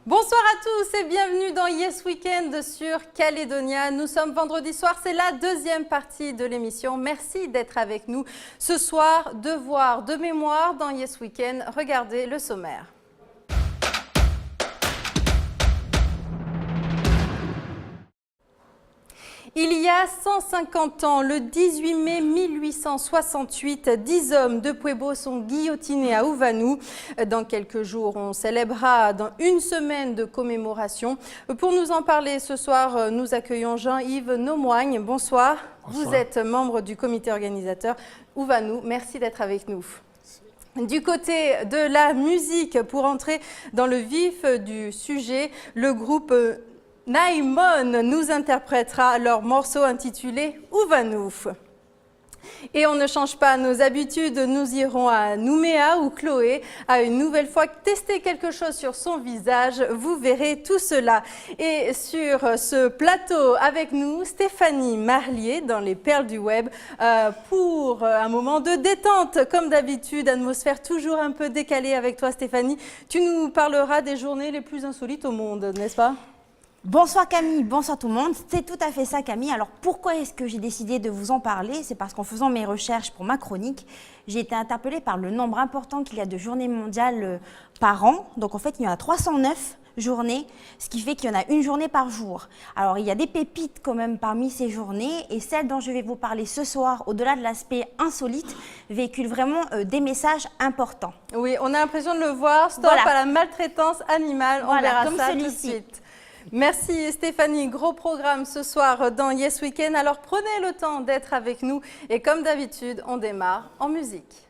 Bonsoir à tous et bienvenue dans Yes Weekend sur Calédonia. Nous sommes vendredi soir, c'est la deuxième partie de l'émission. Merci d'être avec nous ce soir. Devoir de mémoire dans Yes Weekend. Regardez le sommaire. Il y a 150 ans, le 18 mai 1868, 10 hommes de Pueblo sont guillotinés à Uvanu. Dans quelques jours, on célébrera dans une semaine de commémoration. Pour nous en parler ce soir, nous accueillons Jean-Yves Nomoigne. Bonsoir. Vous êtes membre du comité organisateur Uvanu. Merci d'être avec nous. Du côté de la musique, pour entrer dans le vif du sujet, le groupe Naimon nous interprétera leur morceau intitulé Uvanu. Et on ne change pas nos habitudes, nous irons à Nouméa où Chloé a une nouvelle fois testé quelque chose sur son visage. Vous verrez tout cela. Et sur ce plateau avec nous, Stéphanie Marlier dans les Perles du Web pour un moment de détente. Comme d'habitude, atmosphère toujours un peu décalée avec toi Stéphanie. Tu nous parleras des journées les plus insolites au monde, n'est-ce pas ? Bonsoir Camille, bonsoir tout le monde. C'est tout à fait ça Camille. Alors pourquoi est-ce que j'ai décidé de vous en parler? C'est parce qu'en faisant mes recherches pour ma chronique, j'ai été interpellée par le nombre important qu'il y a de journées mondiales par an. Donc en fait, il y en a 309 journées, ce qui fait qu'il y en a une journée par jour. Alors il y a des pépites quand même parmi ces journées et celle dont je vais vous parler ce soir, au-delà de l'aspect insolite, véhicule vraiment des messages importants. Oui, on a l'impression de le voir. Stop à la maltraitance animale. On verra comme ça tout de suite. Merci Stéphanie, gros programme ce soir dans Yes Weekend. Alors prenez le temps d'être avec nous et comme d'habitude, on démarre en musique.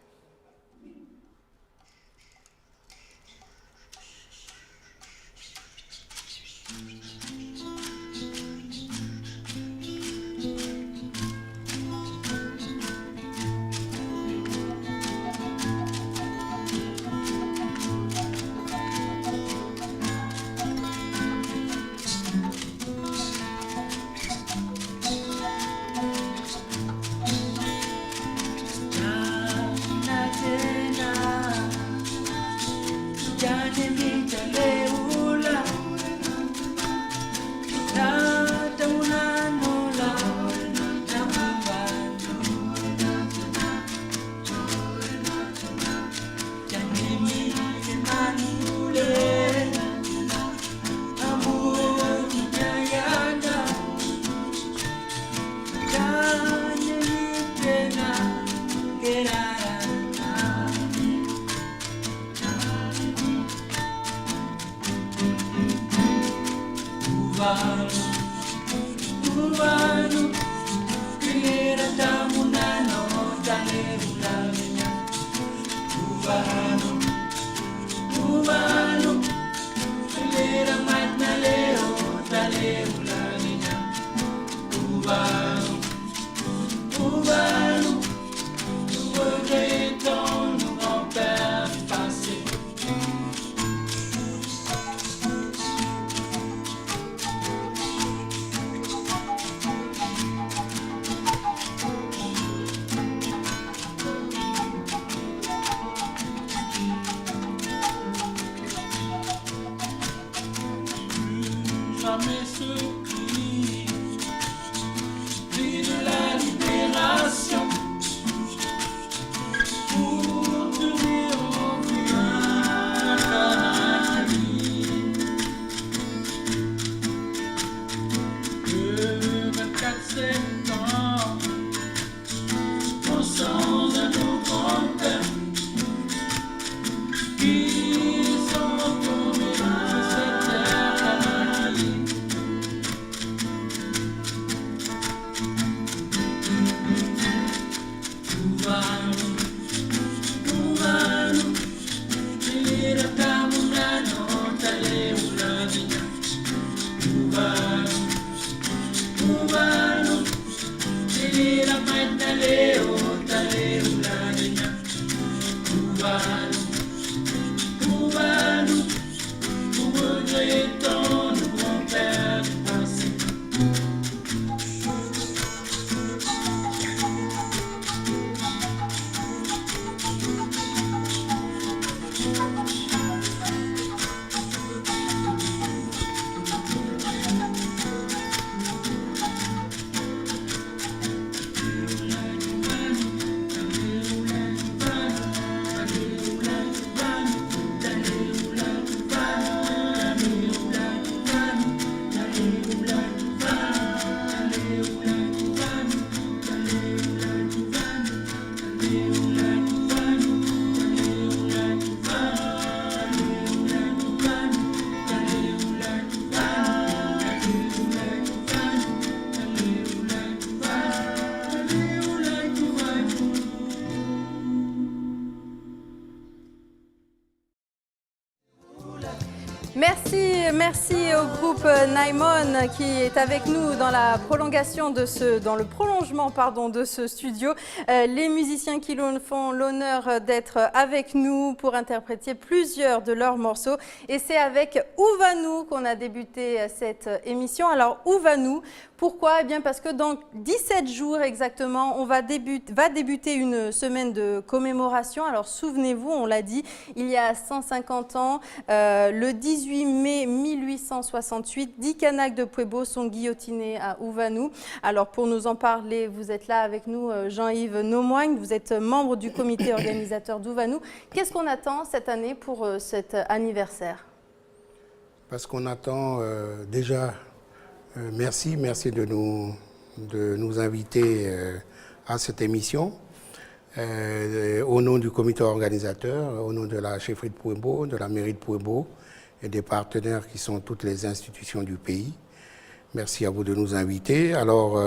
Merci au groupe Naimon qui est avec nous dans la prolongation dans le prolongement de ce studio. Les musiciens qui font l'honneur d'être avec nous pour interpréter plusieurs de leurs morceaux. Et c'est avec Ouvanou qu'on a débuté cette émission. Alors Ouvanou, pourquoi? Eh bien parce que dans 17 jours exactement, va débuter une semaine de commémoration. Alors souvenez-vous, on l'a dit, il y a 150 ans, le 18 mai 1868, 10 Kanaks de Pueblo sont guillotinés à Ouvanou. Alors pour nous en parler, vous êtes là avec nous, Jean-Yves Nomoigne, vous êtes membre du comité organisateur d'Ouvanou. Qu'est-ce qu'on attend cette année pour cet anniversaire? Parce qu'on attend déjà, merci de nous inviter à cette émission. Au nom du comité organisateur, au nom de la chefferie de Pueblo, de la mairie de Pueblo et des partenaires qui sont toutes les institutions du pays. Merci à vous de nous inviter. Alors,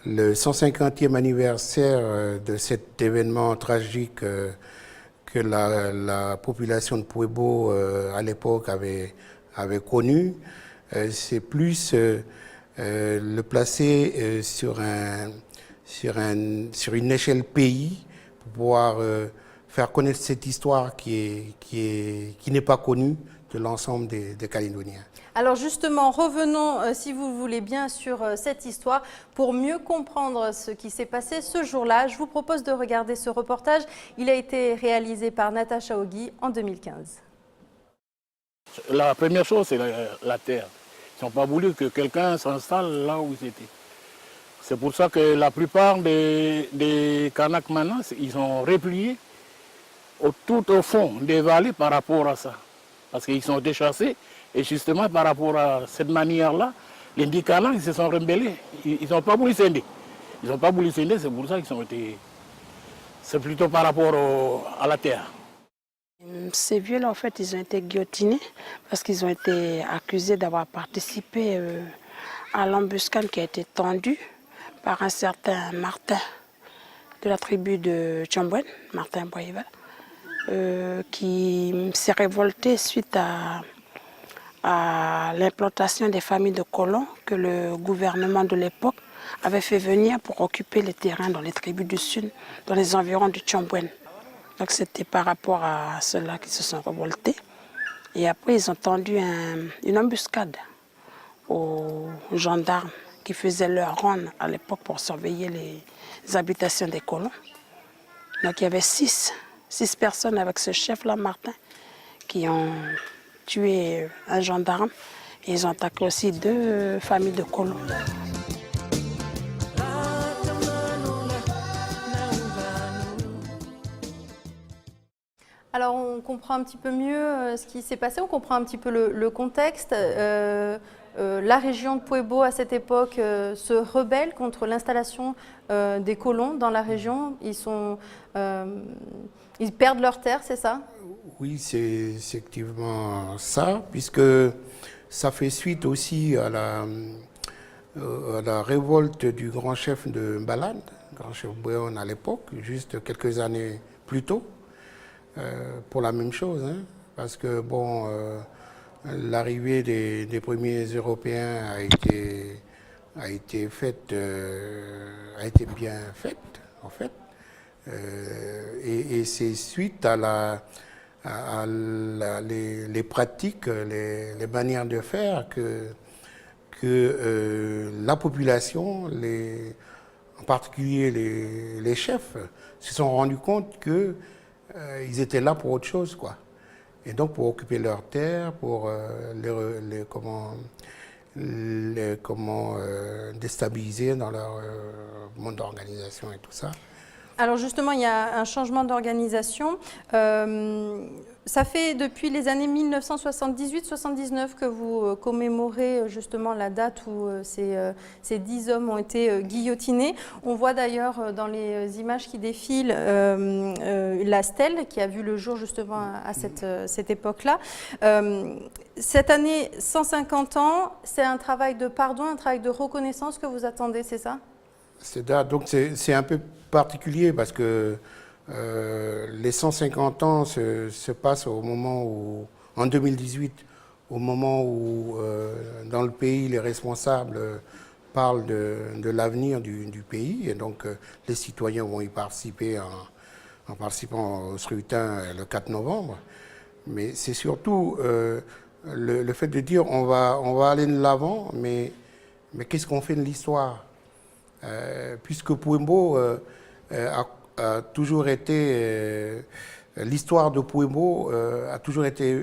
le 150e anniversaire de cet événement tragique que la population de Pueblo à l'époque avait connu, c'est plus le placer sur une échelle pays pour pouvoir faire connaître cette histoire qui n'est pas connue de l'ensemble des Calédoniens. Alors justement, revenons, si vous voulez bien, sur cette histoire pour mieux comprendre ce qui s'est passé ce jour-là. Je vous propose de regarder ce reportage. Il a été réalisé par Natacha Ogui en 2015. La première chose, c'est la terre. Ils n'ont pas voulu que quelqu'un s'installe là où ils étaient. C'est pour ça que la plupart des Kanaks maintenant, ils sont repliés tout au fond des vallées par rapport à ça. Parce qu'ils sont déchassés. Et justement, par rapport à cette manière-là, les 10 Kanaks, ils se sont rebellés. Ils n'ont pas voulu scinder. Ils n'ont pas voulu scinder, c'est pour ça qu'ils ont été... C'est plutôt par rapport à la terre. Ces vieux-là, en fait, ils ont été guillotinés parce qu'ils ont été accusés d'avoir participé à l'embuscade qui a été tendue par un certain Martin de la tribu de Tchambouenne, Martin Boyeval, qui s'est révolté suite à l'implantation des familles de colons que le gouvernement de l'époque avait fait venir pour occuper les terrains dans les tribus du Sud, dans les environs du Tchambouenne. Donc c'était par rapport à ceux-là qui se sont révoltés. Et après, ils ont tendu une embuscade aux gendarmes qui faisaient leur ronde à l'époque pour surveiller les habitations des colons. Donc il y avait six personnes avec ce chef-là, Martin, qui ont tué un gendarme. Et ils ont attaqué aussi 2 familles de colons. Alors on comprend un petit peu mieux ce qui s'est passé, on comprend un petit peu le contexte. La région de Pueblo à cette époque se rebelle contre l'installation des colons dans la région. Ils perdent leurs terres, c'est ça? Oui, c'est effectivement ça, puisque ça fait suite aussi à la révolte du grand chef de Mbalane, grand chef Bouéon à l'époque, juste quelques années plus tôt, pour la même chose, hein, parce que bon, l'arrivée des premiers Européens a été bien faite, en fait. Et c'est suite à les pratiques, les manières de faire que la population, en particulier les chefs, se sont rendus compte qu'ils étaient là pour autre chose, quoi. Et donc pour occuper leurs terres, pour déstabiliser dans leur monde d'organisation et tout ça. Alors justement, il y a un changement d'organisation. Ça fait depuis les années 1978-79 que vous commémorez justement la date où ces 10 hommes ont été guillotinés. On voit d'ailleurs dans les images qui défilent la stèle qui a vu le jour justement à cette époque-là. Cette année, 150 ans, c'est un travail de pardon, un travail de reconnaissance que vous attendez, c'est ça? Donc c'est un peu particulier parce que les 150 ans se passent au moment où, en 2018, au moment où dans le pays les responsables parlent de l'avenir du pays, et donc les citoyens vont y participer en participant au scrutin le 4 novembre. Mais c'est surtout le fait de dire on va aller de l'avant, mais qu'est-ce qu'on fait de l'histoire puisque Puembo a toujours été... l'histoire de Puembo a toujours été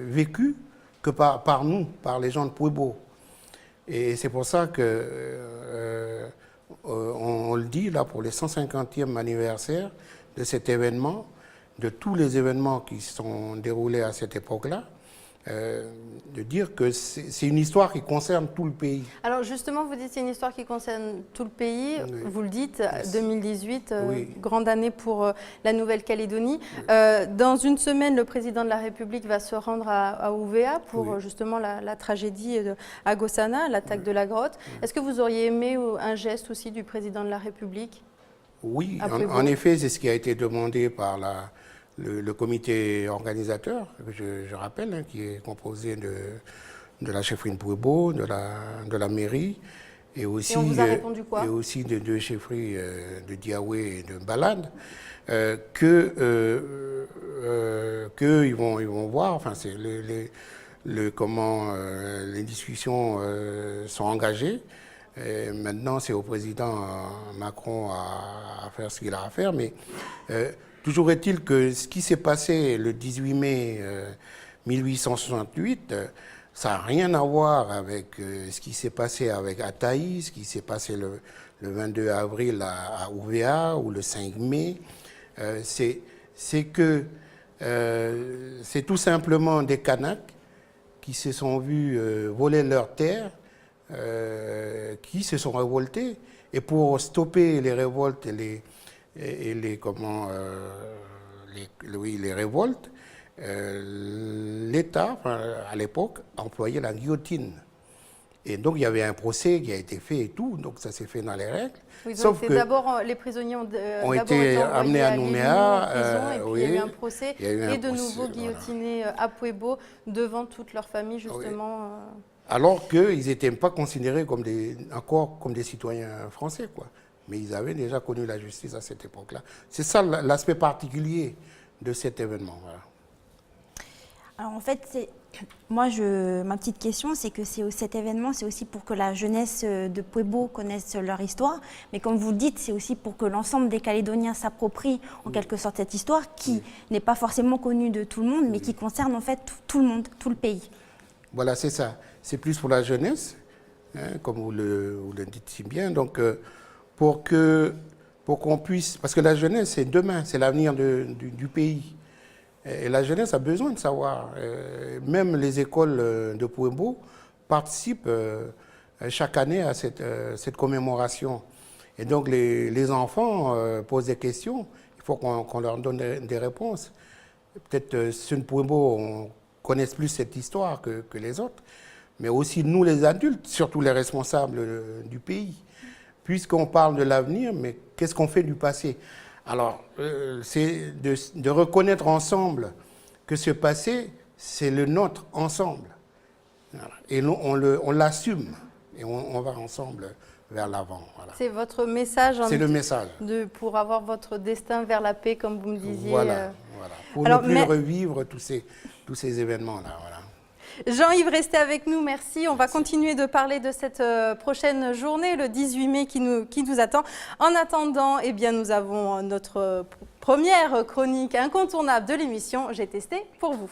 vécue que par nous, par les gens de Puembo. Et c'est pour ça que on le dit là pour les 150e anniversaire de cet événement, de tous les événements qui se sont déroulés à cette époque-là, de dire que c'est une histoire qui concerne tout le pays. Alors justement, vous dites que c'est une histoire qui concerne tout le pays. Oui. Vous le dites, 2018, oui. Grande année pour la Nouvelle-Calédonie. Oui. Dans une semaine, le président de la République va se rendre à Ouvéa pour justement la tragédie à Gossana, l'attaque de la grotte. Est-ce que vous auriez aimé un geste aussi du président de la République? Oui, en effet, c'est ce qui a été demandé par le comité organisateur, je rappelle, hein, qui est composé de la chefferie de Puembo, de la mairie, et aussi, on vous a répondu quoi? Et aussi de deux chefferies de Diaoué et de Balade, ils vont voir, enfin, c'est comment les discussions sont engagées. Et maintenant, c'est au président Macron à faire ce qu'il a à faire, mais toujours est-il que ce qui s'est passé le 18 mai 1868, ça n'a rien à voir avec ce qui s'est passé avec Ataï, ce qui s'est passé le 22 avril à Ouvéa ou le 5 mai. C'est tout simplement des Kanaks qui se sont vus voler leurs terres, qui se sont révoltés, et pour stopper les révoltes et les révoltes, l'État, à l'époque, employait la guillotine. Et donc, il y avait un procès qui a été fait et tout, donc ça s'est fait dans les règles. Oui, sauf que d'abord, les prisonniers ont été amenés à Nouméa, et puis il y a eu un procès, et de nouveau guillotinés à Puembo devant toute leur famille, justement. Oui. Alors qu'ils n'étaient pas considérés encore comme des citoyens français, quoi. Mais ils avaient déjà connu la justice à cette époque-là. C'est ça l'aspect particulier de cet événement. Voilà. Alors en fait, ma petite question, c'est que cet événement, c'est aussi pour que la jeunesse de Puembo connaisse leur histoire. Mais comme vous le dites, c'est aussi pour que l'ensemble des Calédoniens s'approprient en quelque sorte cette histoire qui n'est pas forcément connue de tout le monde, mais qui concerne en fait tout le monde, tout le pays. Voilà, c'est ça. C'est plus pour la jeunesse, hein, comme vous le dites si bien. Donc, pour qu'on puisse... Parce que la jeunesse, c'est demain, c'est l'avenir du pays. Et la jeunesse a besoin de savoir. Même les écoles de Puembo participent chaque année à cette commémoration. Et donc, les enfants posent des questions. Il faut qu'on leur donne des réponses. Peut-être ceux de Puembo connaissent plus cette histoire que les autres. Mais aussi nous les adultes, surtout les responsables du pays. Puisqu'on parle de l'avenir, mais qu'est-ce qu'on fait du passé? Alors, c'est de reconnaître ensemble que ce passé, c'est le nôtre ensemble. Voilà. Et on l'assume, et on va ensemble vers l'avant. Voilà. C'est votre message. C'est le message. Pour avoir votre destin vers la paix, comme vous me disiez. Voilà. Pour ne plus revivre tous ces événements-là. Voilà. Jean-Yves, restez avec nous, merci. On va continuer de parler de cette prochaine journée, le 18 mai qui nous attend. En attendant, eh bien, nous avons notre première chronique incontournable de l'émission. J'ai testé pour vous.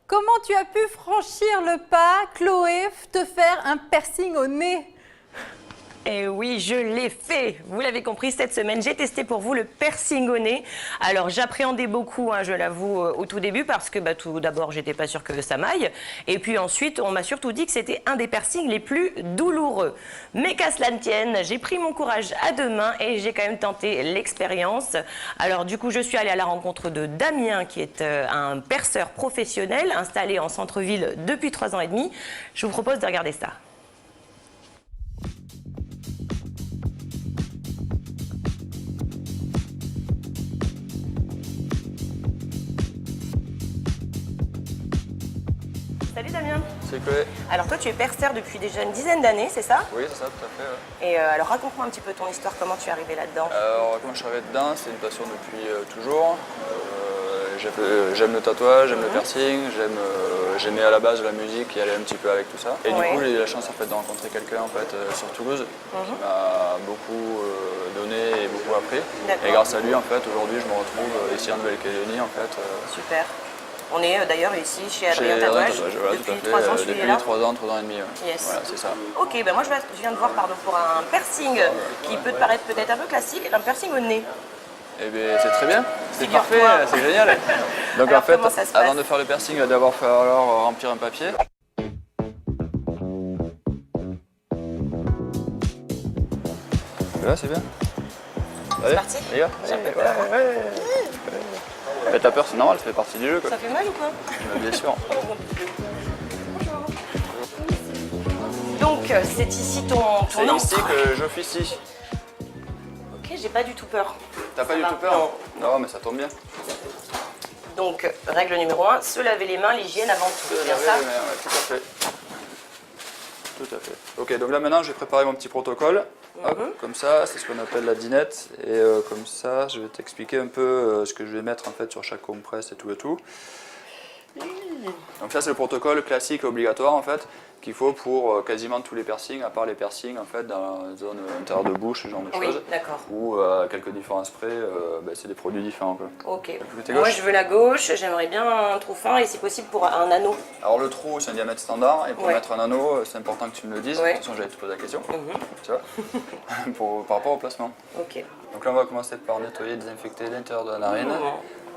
Comment tu as pu franchir le pas, Chloé, te faire un piercing au nez? Et oui, je l'ai fait. Vous l'avez compris, cette semaine, j'ai testé pour vous le piercing au nez. Alors, j'appréhendais beaucoup, hein, je l'avoue, au tout début, parce que tout d'abord, j'étais pas sûre que ça m'aille. Et puis ensuite, on m'a surtout dit que c'était un des piercings les plus douloureux. Mais qu'à cela ne tienne, j'ai pris mon courage à deux mains et j'ai quand même tenté l'expérience. Alors, du coup, je suis allée à la rencontre de Damien, qui est un perceur professionnel, installé en centre-ville depuis 3 ans et demi. Je vous propose de regarder ça. Damien. C'est Chloé. Alors toi tu es perceur depuis déjà une dizaine d'années, c'est ça? Oui, c'est ça, tout à fait. Ouais. Et alors raconte-moi un petit peu ton histoire, comment tu es arrivé là-dedans? Alors, comment je suis arrivé dedans, c'est une passion depuis toujours. J'aime le tatouage, j'aime le piercing, j'aimais à la base la musique et aller un petit peu avec tout ça. Et du coup, j'ai eu la chance en fait, de rencontrer quelqu'un en fait, sur Toulouse qui m'a beaucoup donné et beaucoup appris. Et grâce à lui, en fait, aujourd'hui, je me retrouve ici en Nouvelle-Calédonie. En fait, Super. On est d'ailleurs ici chez Adrien Tatouage voilà, depuis tout à fait. 3 ans, tu es Depuis là? 3 ans et demi. Ouais. Yes. Voilà, c'est ça. Ok, ben moi je viens de voir pour un piercing qui peut te paraître peut-être un peu classique, un piercing au nez. Eh bien, c'est très bien, c'est Figure-toi. parfait, c'est génial. Donc Alors, en fait, comment ça se avant passe de faire le piercing, il va d'abord falloir remplir un papier. Là, c'est bien. Allez, parti. les gars. J'ai un peu Ouais, peur. Mais t'as peur, c'est normal, ça fait partie du jeu. Quoi. Ça fait mal ou quoi? Bien sûr. Donc c'est ici ton C'est ici entrée. que j'officie. Ok, j'ai pas du tout peur. T'as pas Ça du va. tout peur? Non, mais ça tombe bien. Donc règle numéro 1, se laver les mains, l'hygiène avant tout. C'est bien ça? Ouais, tout à fait. Tout à fait. Ok, donc là maintenant, j'ai préparé mon petit protocole. Hop, comme ça, c'est ce qu'on appelle la dinette. Et comme ça, je vais t'expliquer un peu ce que je vais mettre en fait sur chaque compresse et tout et tout. Donc ça, c'est le protocole classique obligatoire en fait qu'il faut pour quasiment tous les piercings, à part les piercings en fait dans la zone intérieure de bouche, ce genre de Oui, choses. d'accord. Ou quelques différences près, c'est des produits différents. Quoi. Ok. Côté Moi gauche. je veux la gauche, j'aimerais bien un trou fin et si possible pour un anneau. Alors le trou, c'est un diamètre standard, et pour Ouais. mettre un anneau, c'est important que tu me le dises. Ouais. De toute façon, j'allais te poser la question, tu vois, par rapport au placement. Ok. Donc là, on va commencer par nettoyer et désinfecter l'intérieur de la narine.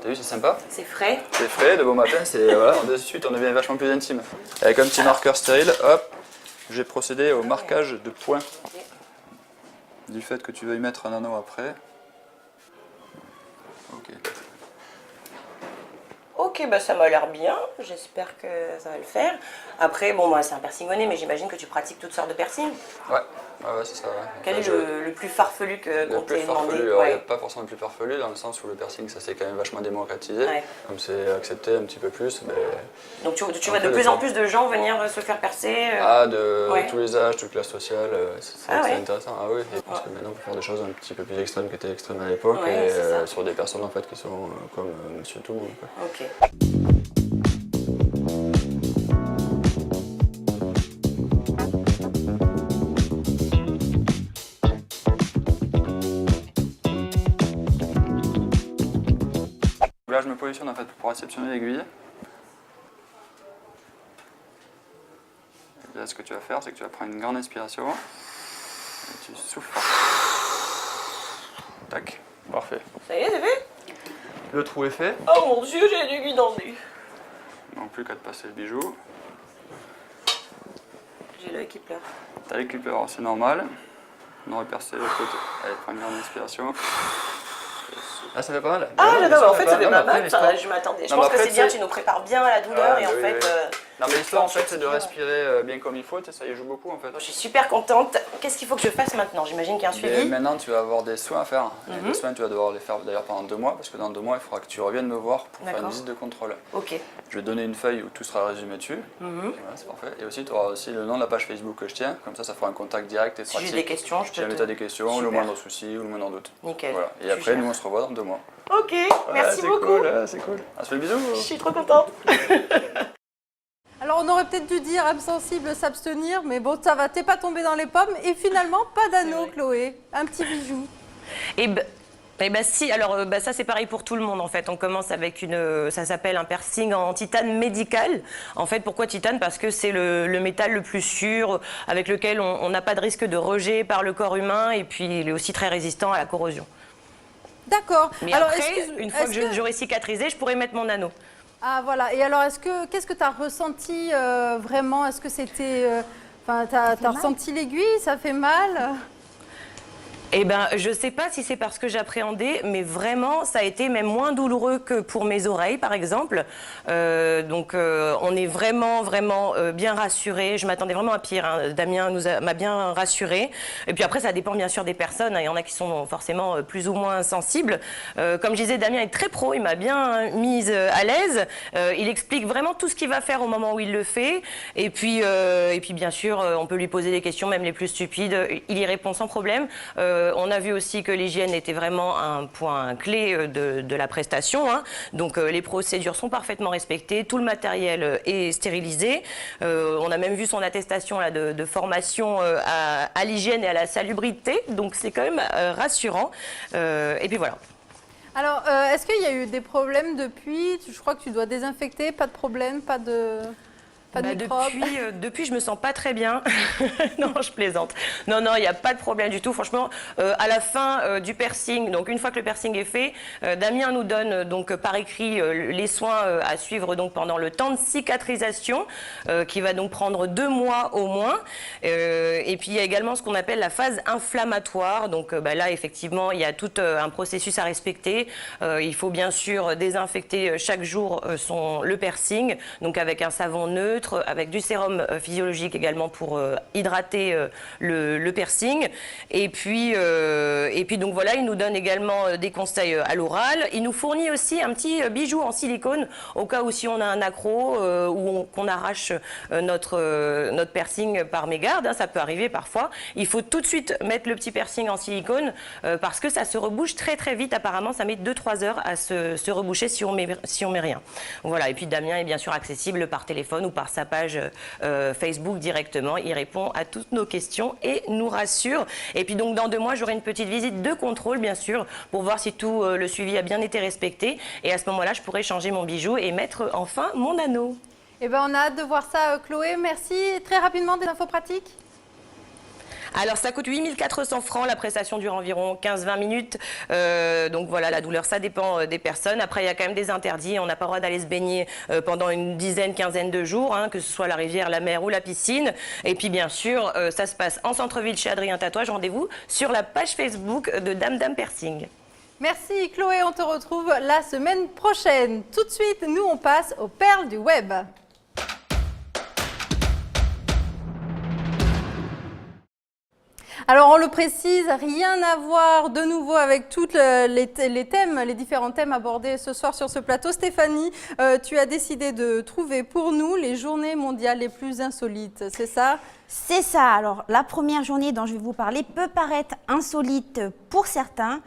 T'as vu, c'est sympa. C'est frais. C'est frais, de bon matin, c'est voilà, de suite, on devient vachement plus intime. Avec un petit marqueur stérile, hop, j'ai procédé au marquage de points. Du fait que tu veuilles mettre un anneau après. Ok. Ok, bah ça m'a l'air bien, j'espère que ça va le faire. Après, bon, moi c'est un piercing au nez, mais j'imagine que tu pratiques toutes sortes de piercings. Ouais, c'est ça. Ouais. Quel Enfin, est le plus farfelu Le qu'on plus t'ait demandé? farfelu, alors il n'y a Ouais. pas forcément le plus farfelu dans le sens où le piercing ça s'est quand même vachement démocratisé, Ouais. comme c'est accepté un petit peu plus. Mais Donc tu un vois de peu plus de en ça. plus de gens venir se faire percer. de Ouais. tous les âges, toute classe sociale, c'est Ah ouais. intéressant. Ah oui, et parce que maintenant on peut faire des choses un petit peu plus extrêmes qui étaient extrêmes à l'époque Ouais, et c'est ça. sur des personnes en fait qui sont comme Monsieur Tout le monde. Quoi. Ok. Là je me positionne en fait pour réceptionner l'aiguille. Et là ce que tu vas faire c'est que tu vas prendre une grande inspiration et tu souffles fort. Tac, parfait. Ça y est, c'est fait? Le trou est fait. Oh mon dieu, j'ai du gui dans le nez. Non plus qu'à te passer le bijou. J'ai l'œil qui pleure. T'as les clippers, c'est normal. On aurait percé le côté. Allez, prends une grande inspiration. Ah, ça fait pas mal. Ah, Ouais, j'adore, mais en fait pas ça fait Non, pas mais après, mal. l'histoire- Enfin, je m'attendais. Je Non, pense mais que après, c'est bien, c'est- tu nous prépares bien à la douleur Ah, et en oui, fait. oui. Non, mais l'histoire en fait, c'est de ensuite, respirer bien comme il faut. Ça y joue beaucoup en fait. Je suis super contente. Qu'est-ce qu'il faut que je fasse maintenant? J'imagine qu'il y a un Et suivi. maintenant, tu vas avoir des soins à faire. Et les soins, tu vas devoir les faire d'ailleurs pendant 2 mois, parce que dans 2 mois, il faudra que tu reviennes me voir pour faire une D'accord. visite de contrôle. Ok. Je vais te donner une feuille où tout sera résumé dessus. Voilà, c'est parfait. Et aussi, tu auras aussi le nom de la page Facebook que je tiens. Comme ça fera un contact direct et Si pratique. j'ai des questions, je Si peux jamais te... tu as des questions, Super. le moindre souci ou le moindre doute. Nickel. Voilà. Et Tu après, gères. nous, on se revoit dans 2 mois. Ok, merci c'est beaucoup. Cool, c'est cool. On se fait le bisou. Je suis trop contente. Alors on aurait peut-être dû dire âme sensible, s'abstenir, mais bon ça va, t'es pas tombé dans les pommes. Et finalement, pas d'anneau, Chloé. Un petit bijou. Et ben si, alors ça c'est pareil pour tout le monde en fait. On commence avec ça s'appelle un piercing en titane médical. En fait, pourquoi titane? Parce que c'est le métal le plus sûr, avec lequel on n'a pas de risque de rejet par le corps humain, et puis il est aussi très résistant à la corrosion. D'accord. Mais Alors, après, excuse- une fois est-ce que j'aurai cicatrisé, je pourrai mettre mon anneau. Ah voilà. Et alors, qu'est-ce que tu as ressenti vraiment? Est-ce que c'était... Enfin, t'as ressenti l'aiguille? Ça fait mal? Eh ben, je sais pas si c'est parce que j'appréhendais, mais vraiment, ça a été même moins douloureux que pour mes oreilles, par exemple. On est vraiment bien rassurés. Je m'attendais vraiment à pire, hein. Damien m'a bien rassuré. Et puis après, ça dépend bien sûr des personnes, hein. Il y en a qui sont forcément plus ou moins sensibles. Comme je disais, Damien est très pro. Il m'a bien mise à l'aise. Il explique vraiment tout ce qu'il va faire au moment où il le fait. Et puis bien sûr, on peut lui poser des questions, même les plus stupides. Il y répond sans problème. On a vu aussi que l'hygiène était vraiment un point clé de la prestation, hein. Donc les procédures sont parfaitement respectées, tout le matériel est stérilisé. On a même vu son attestation là, de formation à l'hygiène et à la salubrité, donc c'est quand même rassurant. Et puis voilà. Alors, est-ce qu'il y a eu des problèmes depuis? Je crois que tu dois désinfecter, pas de problème, pas de microbes. Depuis, je me sens pas très bien. Non, je plaisante. Non, il n'y a pas de problème du tout. Franchement, à la fin du piercing, donc une fois que le piercing est fait, Damien nous donne donc par écrit les soins à suivre donc pendant le temps de cicatrisation, qui va donc prendre 2 mois au moins. Et puis il y a également ce qu'on appelle la phase inflammatoire. Donc là, effectivement, il y a tout un processus à respecter. Il faut bien sûr désinfecter chaque jour le piercing, donc avec un savon neutre, avec du sérum physiologique également pour hydrater le piercing. Et puis donc voilà, il nous donne également des conseils à l'oral. Il nous fournit aussi un petit bijou en silicone au cas où si on a un accro ou qu'on arrache notre piercing par mégarde, hein, ça peut arriver parfois. Il faut tout de suite mettre le petit piercing en silicone parce que ça se rebouche très vite. Apparemment, ça met 2-3 heures à se reboucher si on met rien. Voilà. Et puis Damien est bien sûr accessible par téléphone ou par sa page Facebook directement. Il répond à toutes nos questions et nous rassure. Et puis donc dans 2 mois, j'aurai une petite visite de contrôle bien sûr pour voir si tout le suivi a bien été respecté. Et à ce moment-là, je pourrai changer mon bijou et mettre enfin mon anneau. Eh ben, on a hâte de voir ça, Chloé. Merci. Très rapidement, des infos pratiques. Alors ça coûte 8 400 francs, la prestation dure environ 15-20 minutes, donc voilà, la douleur ça dépend des personnes. Après il y a quand même des interdits, on n'a pas le droit d'aller se baigner pendant une quinzaine de jours, hein, que ce soit la rivière, la mer ou la piscine. Et puis bien sûr ça se passe en centre-ville chez Adrien Tatouage, rendez-vous sur la page Facebook de Dame Piercing. Merci Chloé, on te retrouve la semaine prochaine. Tout de suite, nous on passe aux perles du web. Alors on le précise, rien à voir de nouveau avec tous les différents thèmes abordés ce soir sur ce plateau. Stéphanie, tu as décidé de trouver pour nous les journées mondiales les plus insolites, c'est ça ? C'est ça. Alors la première journée dont je vais vous parler peut paraître insolite pour certains.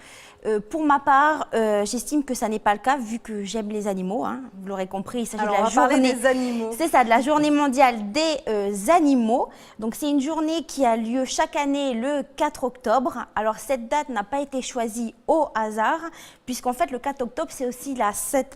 Pour ma part, j'estime que ça n'est pas le cas vu que j'aime les animaux, hein. Vous l'aurez compris, il s'agit de la journée des animaux. C'est ça, de la journée mondiale des animaux. Donc c'est une journée qui a lieu chaque année le 4 octobre. Alors cette date n'a pas été choisie au hasard puisqu'en fait le 4 octobre c'est aussi la fête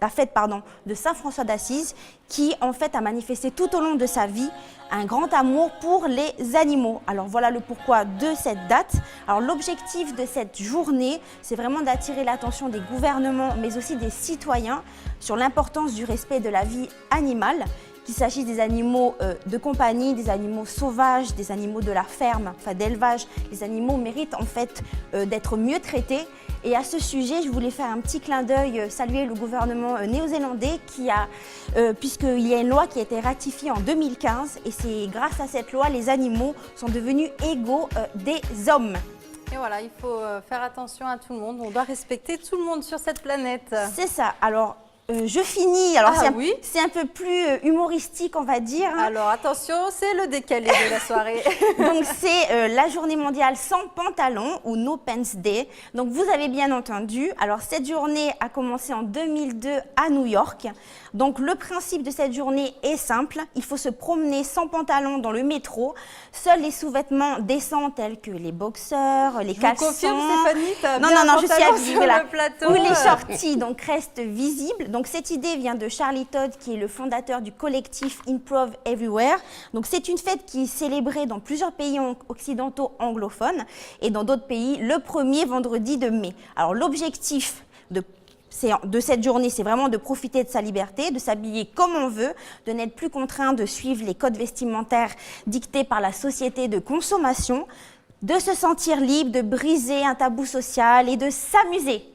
de Saint François d'Assise qui en fait a manifesté tout au long de sa vie un grand amour pour les animaux. Alors voilà le pourquoi de cette date. Alors l'objectif de cette journée, c'est vraiment d'attirer l'attention des gouvernements, mais aussi des citoyens sur l'importance du respect de la vie animale, qu'il s'agisse des animaux de compagnie, des animaux sauvages, des animaux de la ferme, enfin d'élevage. Les animaux méritent en fait d'être mieux traités. Et à ce sujet, je voulais faire un petit clin d'œil, saluer le gouvernement néo-zélandais puisqu'il y a une loi qui a été ratifiée en 2015 et c'est grâce à cette loi, les animaux sont devenus égaux des hommes. Et voilà, il faut faire attention à tout le monde, on doit respecter tout le monde sur cette planète. C'est ça. Alors, je finis, alors oui, c'est un peu plus humoristique on va dire. Alors attention, c'est le décalé de la soirée. Donc c'est la journée mondiale sans pantalon ou No Pants Day. Donc vous avez bien entendu, alors cette journée a commencé en 2002 à New York. Donc le principe de cette journée est simple, il faut se promener sans pantalon dans le métro. Seuls les sous-vêtements décents tels que les boxeurs, les caleçons. Je confirme Stéphanie, t'as non, je suis habillée, voilà. Ou les shorties donc restent visibles. Donc cette idée vient de Charlie Todd qui est le fondateur du collectif Improv Everywhere. Donc c'est une fête qui est célébrée dans plusieurs pays occidentaux anglophones et dans d'autres pays le premier vendredi de mai. Alors l'objectif de cette journée, c'est vraiment de profiter de sa liberté, de s'habiller comme on veut, de n'être plus contraint de suivre les codes vestimentaires dictés par la société de consommation. de se sentir libre, de briser un tabou social et de s'amuser.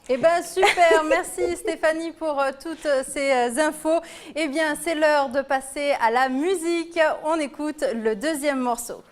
Eh bien, super, merci Stéphanie pour toutes ces infos. Eh bien, c'est l'heure de passer à la musique. On écoute le deuxième morceau.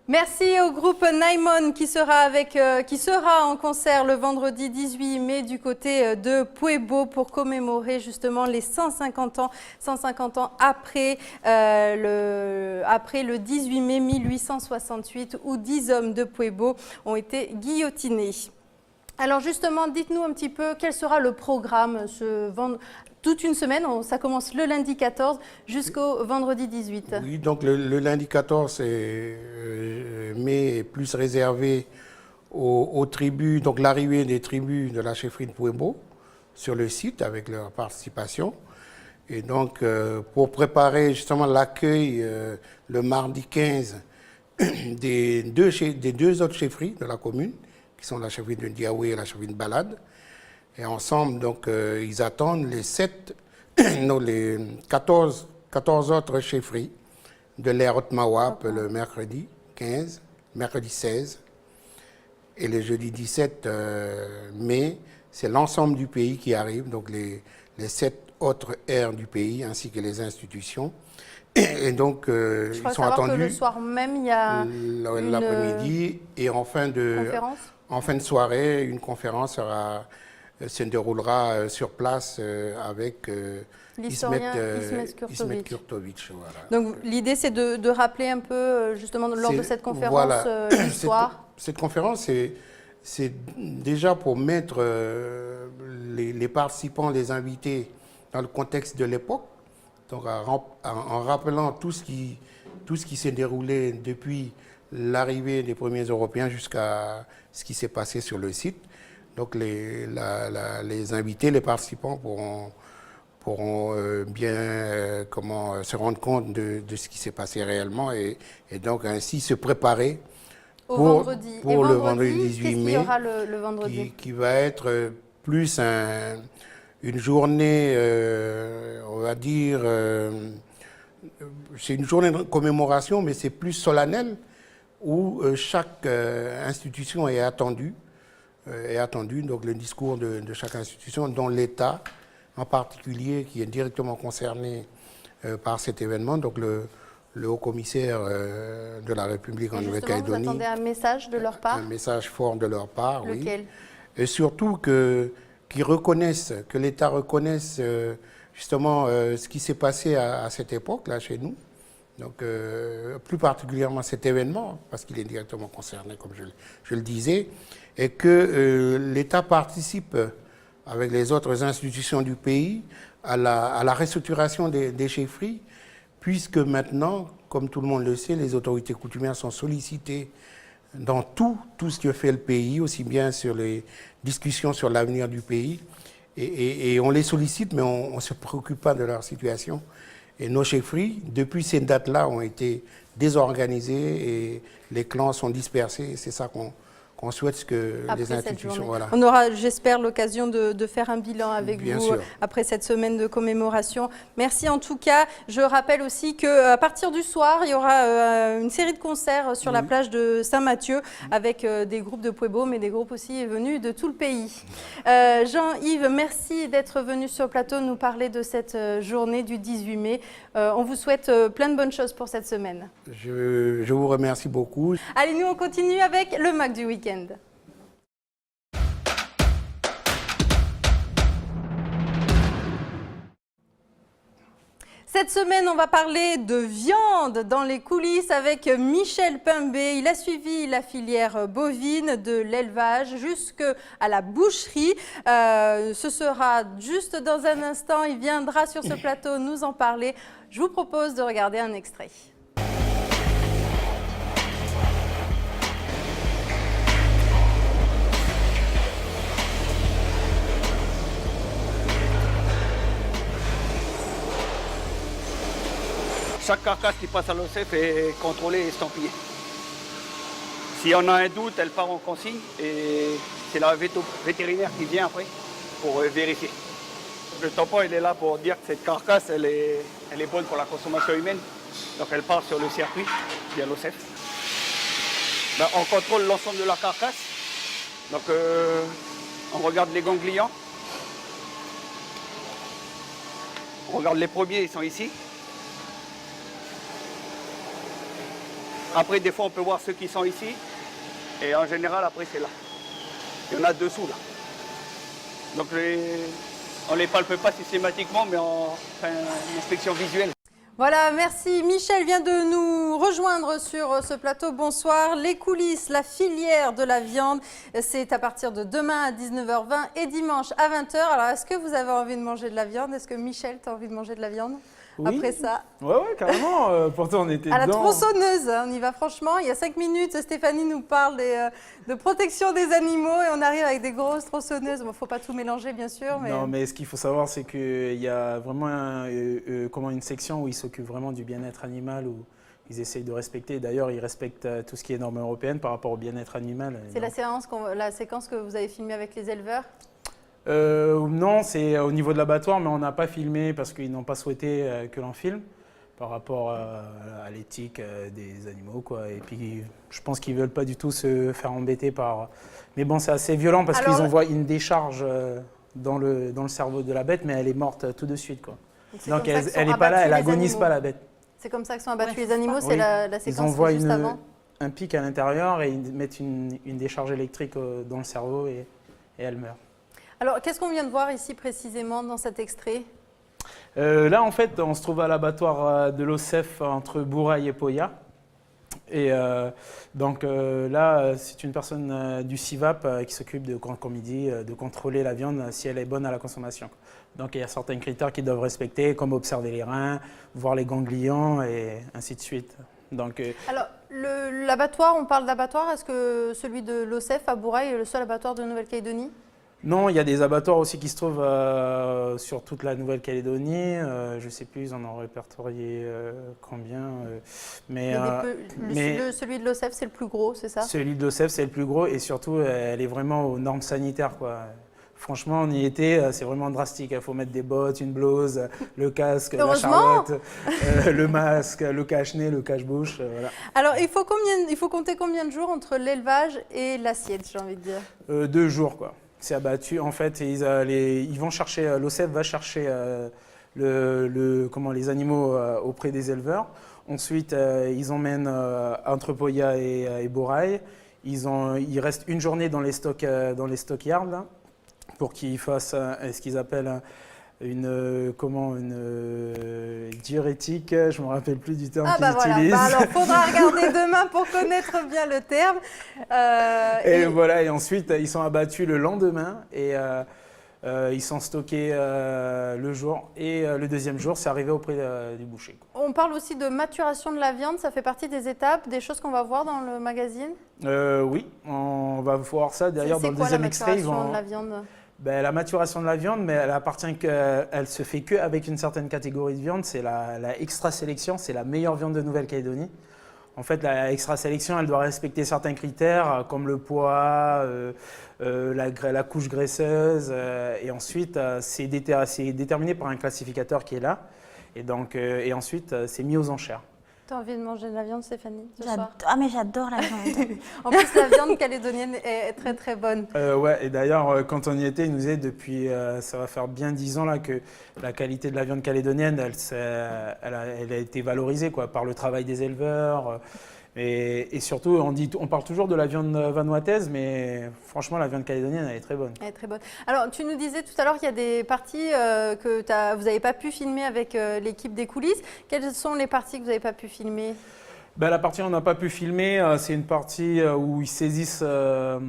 Merci au groupe Naimon qui sera en concert le vendredi 18 mai du côté de Pueblo pour commémorer justement les 150 ans après le 18 mai 1868 où 10 hommes de Pueblo ont été guillotinés. Alors justement, dites-nous un petit peu quel sera le programme toute une semaine, ça commence le lundi 14 jusqu'au vendredi 18. Oui, donc le lundi 14 mai est plus réservé aux tribus, donc l'arrivée des tribus de la chefferie de Pueblo sur le site avec leur participation. Et donc pour préparer justement l'accueil le mardi 15 des deux autres chefferies de la commune, qui sont la chefferie de Ndiaoui et la chefferie de Balade. Et ensemble, donc, ils attendent les 14 autres chefferies de l'ère Haute-Mawap le mercredi 15, mercredi 16. Et le jeudi 17 mai, c'est l'ensemble du pays qui arrive, donc les 7 autres aires du pays, ainsi que les institutions. Et donc, ils sont attendus. Que le soir même, il y a l'après-midi et en fin de soirée, une conférence se déroulera sur place avec l'historien Ismet Kurtovic. Voilà. Donc l'idée c'est de rappeler un peu justement lors de cette conférence l'histoire. Cette conférence c'est déjà pour mettre les participants, les invités dans le contexte de l'époque, donc en rappelant tout ce qui s'est déroulé depuis l'arrivée des premiers Européens jusqu'à ce qui s'est passé sur le site. Donc les invités, les participants pourront bien se rendre compte de ce qui s'est passé réellement et donc ainsi se préparer pour le vendredi 18 mai, aura le vendredi qui va être plus une journée, on va dire, c'est une journée de commémoration, mais c'est plus solennel, où chaque institution est attendue, donc le discours de chaque institution, dont l'État en particulier, qui est directement concerné par cet événement, donc le haut-commissaire de la République en Nouvelle-Calédonie. Vous attendez un message de leur part? Un message fort de leur part, oui. Lequel? Et surtout qu'ils reconnaissent, que l'État reconnaisse justement ce qui s'est passé à cette époque-là chez nous. Donc, plus particulièrement cet événement, parce qu'il est directement concerné, comme je le disais, et que l'État participe avec les autres institutions du pays à la restructuration des chefferies, puisque maintenant, comme tout le monde le sait, les autorités coutumières sont sollicitées dans tout ce que fait le pays, aussi bien sur les discussions sur l'avenir du pays, et on les sollicite, mais on ne se préoccupe pas de leur situation. Et nos chefferies, depuis ces dates-là, ont été désorganisées et les clans sont dispersés. C'est ça qu'on souhaite que les institutions... Voilà. On aura, j'espère, l'occasion de faire un bilan avec Bien vous sûr. après cette semaine de commémoration. Merci en tout cas. Je rappelle aussi qu'à partir du soir, il y aura une série de concerts sur la plage de Saint-Mathieu avec des groupes de Pueblo, mais des groupes aussi venus de tout le pays. Jean-Yves, merci d'être venu sur le plateau nous parler de cette journée du 18 mai. On vous souhaite plein de bonnes choses pour cette semaine. Je vous remercie beaucoup. Allez, nous on continue avec le MAC du week-end. Cette semaine, on va parler de viande dans les coulisses avec Michel Pimbé. Il a suivi la filière bovine de l'élevage jusqu'à la boucherie. Ce sera juste dans un instant. Il viendra sur ce plateau nous en parler. Je vous propose de regarder un extrait. Chaque carcasse qui passe à l'OCF est contrôlée et estampillée. Si on a un doute, elle part en consigne et c'est la vétérinaire qui vient après pour vérifier. Le tampon il est là pour dire que cette carcasse elle est bonne pour la consommation humaine. Donc elle part sur le circuit via l'OCF. Ben, on contrôle l'ensemble de la carcasse. Donc on regarde les ganglions. On regarde les premiers, ils sont ici. Après, des fois, on peut voir ceux qui sont ici. Et en général, après, c'est là. Il y en a dessous, là. Donc, on ne les palpe pas systématiquement, mais on fait une inspection visuelle. Voilà, merci. Michel vient de nous rejoindre sur ce plateau. Bonsoir. Les coulisses, la filière de la viande, c'est à partir de demain à 19h20 et dimanche à 20h. Alors, est-ce que vous avez envie de manger de la viande? Est-ce que Michel, tu as envie de manger de la viande? Oui. Après ça. Ouais, carrément. Pourtant, on était dedans. À la tronçonneuse, on y va franchement. Il y a 5 minutes, Stéphanie nous parle de protection des animaux et on arrive avec des grosses tronçonneuses. Il ne faut pas tout mélanger, bien sûr. Mais... Non, mais ce qu'il faut savoir, c'est qu'il y a vraiment une section où ils s'occupent vraiment du bien-être animal, où ils essayent de respecter. D'ailleurs, ils respectent tout ce qui est normes européennes par rapport au bien-être animal. C'est la séquence que vous avez filmée avec les éleveurs? Non, c'est au niveau de l'abattoir, mais on n'a pas filmé parce qu'ils n'ont pas souhaité que l'on filme par rapport à l'éthique des animaux, quoi. Et puis, je pense qu'ils ne veulent pas du tout se faire embêter par... Mais bon, c'est assez violent parce qu'ils envoient une décharge dans le cerveau de la bête, mais elle est morte tout de suite, quoi. Donc elle n'est pas là, elle n'agonise pas, la bête. C'est comme ça que sont abattus les animaux, c'est la séquence ils envoient juste avant. Un pic à l'intérieur et ils mettent une décharge électrique dans le cerveau et elle meurt. Alors, qu'est-ce qu'on vient de voir ici précisément dans cet extrait? Là, en fait, on se trouve à l'abattoir de l'OCF entre Bourail et Poya. Et donc là, c'est une personne du CIVAP qui s'occupe, comme il dit, de contrôler la viande si elle est bonne à la consommation. Donc il y a certains critères qu'ils doivent respecter, comme observer les reins, voir les ganglions et ainsi de suite. Donc, alors, l'abattoir, on parle d'abattoir, est-ce que celui de l'OCF à Bourail est le seul abattoir de Nouvelle-Calédonie? Non, il y a des abattoirs aussi qui se trouvent sur toute la Nouvelle-Calédonie. Je ne sais plus, ils en ont répertorié combien. Celui de l'OCF, c'est le plus gros, c'est ça? Celui de l'OCF, c'est le plus gros et surtout, elle est vraiment aux normes sanitaires, quoi. Franchement, on y était, c'est vraiment drastique. Il faut mettre des bottes, une blouse, le casque, la Heureusement. charlotte, le masque, le cache-nez, le cache-bouche. Voilà. Alors, il faut compter combien de jours entre l'élevage et l'assiette, j'ai envie de dire? 2 jours, quoi. C'est abattu. En fait, ils vont chercher, l'OCEP va chercher les animaux auprès des éleveurs. Ensuite, ils emmènent entre Poya et Borail. Ils restent une journée dans les stock yards là, pour qu'ils fassent ce qu'ils appellent une diurétique. Je ne me rappelle plus du terme qu'ils utilisent. Alors, il faudra regarder demain pour connaître bien le terme. Et ensuite, ils sont abattus le lendemain et ils sont stockés le jour. Et le deuxième jour, c'est arrivé auprès du boucher, quoi. On parle aussi de maturation de la viande, ça fait partie des étapes, des choses qu'on va voir dans le magazine? Oui, on va voir ça. D'ailleurs, dans le deuxième extrait, C'est quoi la maturation de la viande? La maturation de la viande, mais elle se fait qu'avec une certaine catégorie de viande. C'est la extra sélection, c'est la meilleure viande de Nouvelle-Calédonie. En fait, la extra sélection, elle doit respecter certains critères comme le poids, la couche graisseuse, et ensuite c'est déterminé par un classificateur qui est là, et ensuite c'est mis aux enchères. T'as envie de manger de la viande, Stéphanie, ce soir? Ah mais j'adore la viande. En plus, la viande calédonienne est très très bonne. Ouais, et d'ailleurs, quand on y était, il nous disait depuis, ça va faire bien 10 ans là, que la qualité de la viande calédonienne, elle a été valorisée, quoi, par le travail des éleveurs. Et surtout, on parle toujours de la viande vanuataise, mais franchement, la viande calédonienne, elle est très bonne. Elle est très bonne. Alors, tu nous disais tout à l'heure qu'il y a des parties que vous n'avez pas pu filmer avec l'équipe des coulisses. Quelles sont les parties que vous n'avez pas pu filmer? La partie on n'a pas pu filmer, c'est une partie où ils saisissent la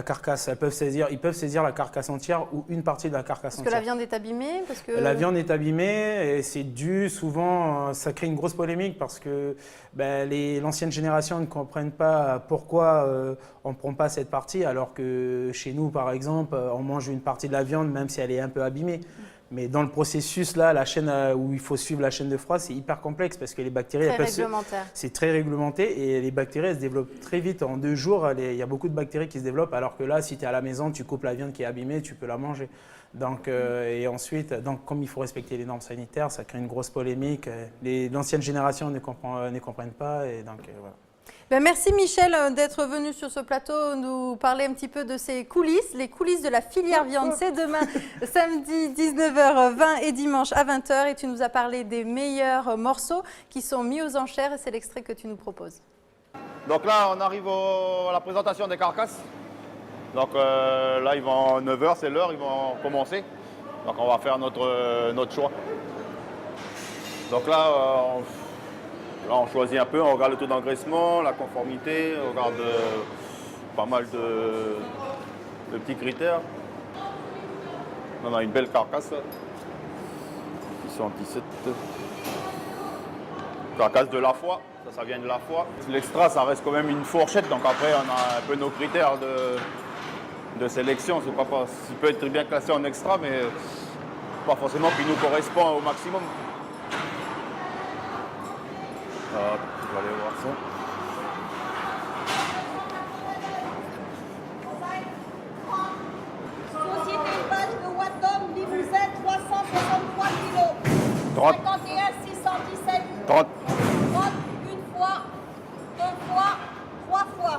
carcasse. Ils peuvent saisir la carcasse entière ou une partie de la carcasse entière. Parce que la viande est abîmée? La viande est abîmée et c'est dû souvent, ça crée une grosse polémique parce que l'ancienne génération ne comprennent pas pourquoi on ne prend pas cette partie alors que chez nous par exemple on mange une partie de la viande même si elle est un peu abîmée. Mais dans le processus, là, la chaîne où il faut suivre la chaîne de froid, c'est hyper complexe parce que les bactéries, c'est très réglementé et les bactéries, elles se développent très vite. En 2 jours, il y a beaucoup de bactéries qui se développent alors que là, si tu es à la maison, tu coupes la viande qui est abîmée, tu peux la manger. Donc, et ensuite, comme il faut respecter les normes sanitaires, ça crée une grosse polémique. L'ancienne génération ne comprennent pas et donc voilà. Merci Michel d'être venu sur ce plateau nous parler un petit peu de ces coulisses. Les coulisses de la filière viande, c'est demain, samedi 19h20 et dimanche à 20h. Et tu nous as parlé des meilleurs morceaux qui sont mis aux enchères et c'est l'extrait que tu nous proposes. Donc là, on arrive à la présentation des carcasses. Donc là, ils vont 9h, c'est l'heure, ils vont commencer. Donc on va faire notre choix. Donc là, on choisit un peu, on regarde le taux d'engraissement, la conformité, on regarde pas mal de petits critères. On a une belle carcasse là. 617. Carcasse de la foie, ça vient de la foie. L'extra, ça reste quand même une fourchette, donc après on a un peu nos critères de sélection. C'est pas, il peut être bien classé en extra, mais pas forcément qui nous correspond au maximum. Je vais aller voir ça. Société élevage de Wadom, Limousin, 363 kg. 30. 51 617. 30. 30, une fois, 2 fois, 3 fois.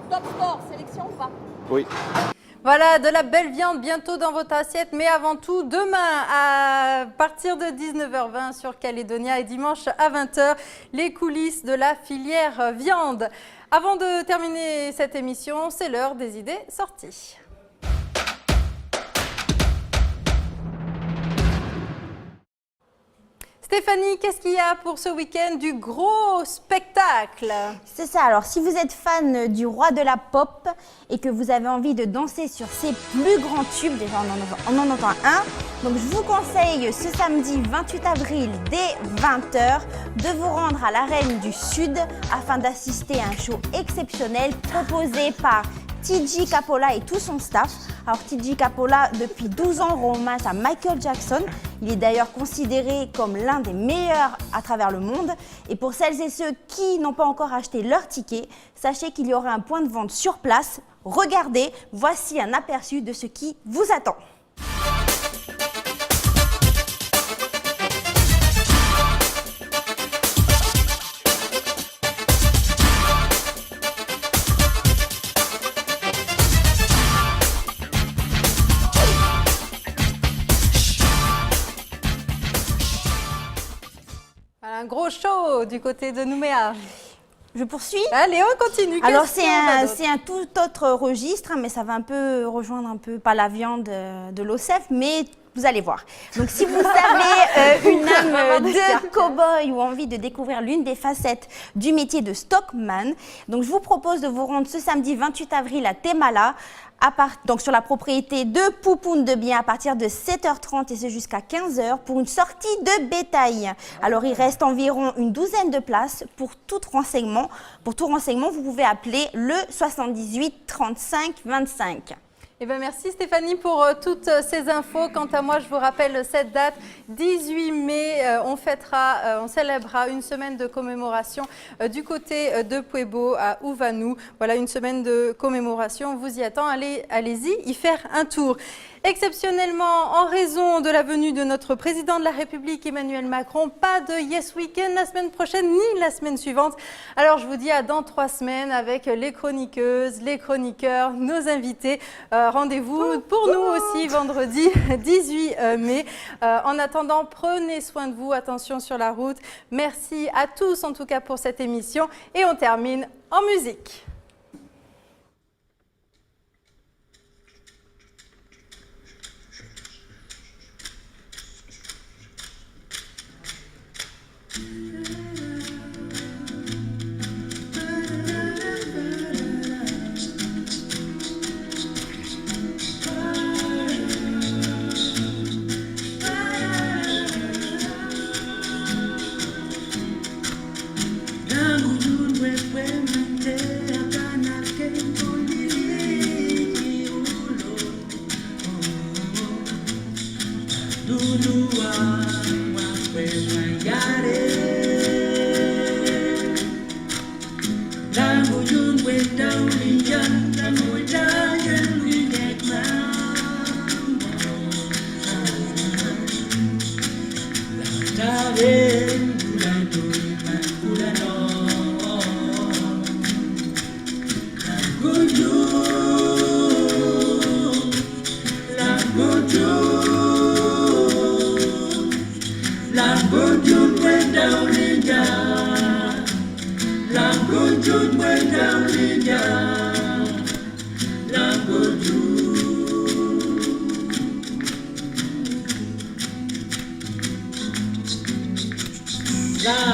Top score, sélection ou pas? Oui. Voilà, de la belle viande bientôt dans votre assiette, mais avant tout, demain à partir de 19h20 sur Calédonia et dimanche à 20h, les coulisses de la filière viande. Avant de terminer cette émission, c'est l'heure des idées sorties. Stéphanie, qu'est-ce qu'il y a pour ce week-end du gros spectacle? C'est ça, alors si vous êtes fan du roi de la pop et que vous avez envie de danser sur ses plus grands tubes, déjà on en entend un, donc je vous conseille ce samedi 28 avril dès 20h de vous rendre à l'Arène du Sud afin d'assister à un show exceptionnel proposé par TG Capola et tout son staff. Alors TG Capola, depuis 12 ans, rend hommage à Michael Jackson. Il est d'ailleurs considéré comme l'un des meilleurs à travers le monde. Et pour celles et ceux qui n'ont pas encore acheté leur ticket, sachez qu'il y aura un point de vente sur place regardez, voici un aperçu de ce qui vous attend. Un gros show du côté de Nouméa. Je poursuis. Allez, on continue. Alors Qu'est-ce c'est un tout autre registre, mais ça va un peu rejoindre un peu, pas la viande de l'OCEF, mais vous allez voir. Donc si vous avez une âme de cow-boy ou envie de découvrir l'une des facettes du métier de stockman, donc je vous propose de vous rendre ce samedi 28 avril à Temala, donc sur la propriété de Poupoune de Bien à partir de 7h30 et c'est jusqu'à 15h pour une sortie de bétail. Alors il reste environ une douzaine de places. Pour tout renseignement, vous pouvez appeler le 78 35 25. Eh bien, merci Stéphanie pour toutes ces infos. Quant à moi, je vous rappelle cette date, 18 mai, on célébrera une semaine de commémoration du côté de Puebo à Ouvanou. Voilà, une semaine de commémoration, on vous y attend. Allez-y y faire un tour. Exceptionnellement, en raison de la venue de notre président de la République, Emmanuel Macron, pas de Yes Weekend la semaine prochaine ni la semaine suivante. Alors, je vous dis à dans 3 semaines avec les chroniqueuses, les chroniqueurs, nos invités. Rendez-vous pour nous aussi vendredi 18 mai. En attendant, prenez soin de vous, attention sur la route. Merci à tous en tout cas pour cette émission et on termine en musique. La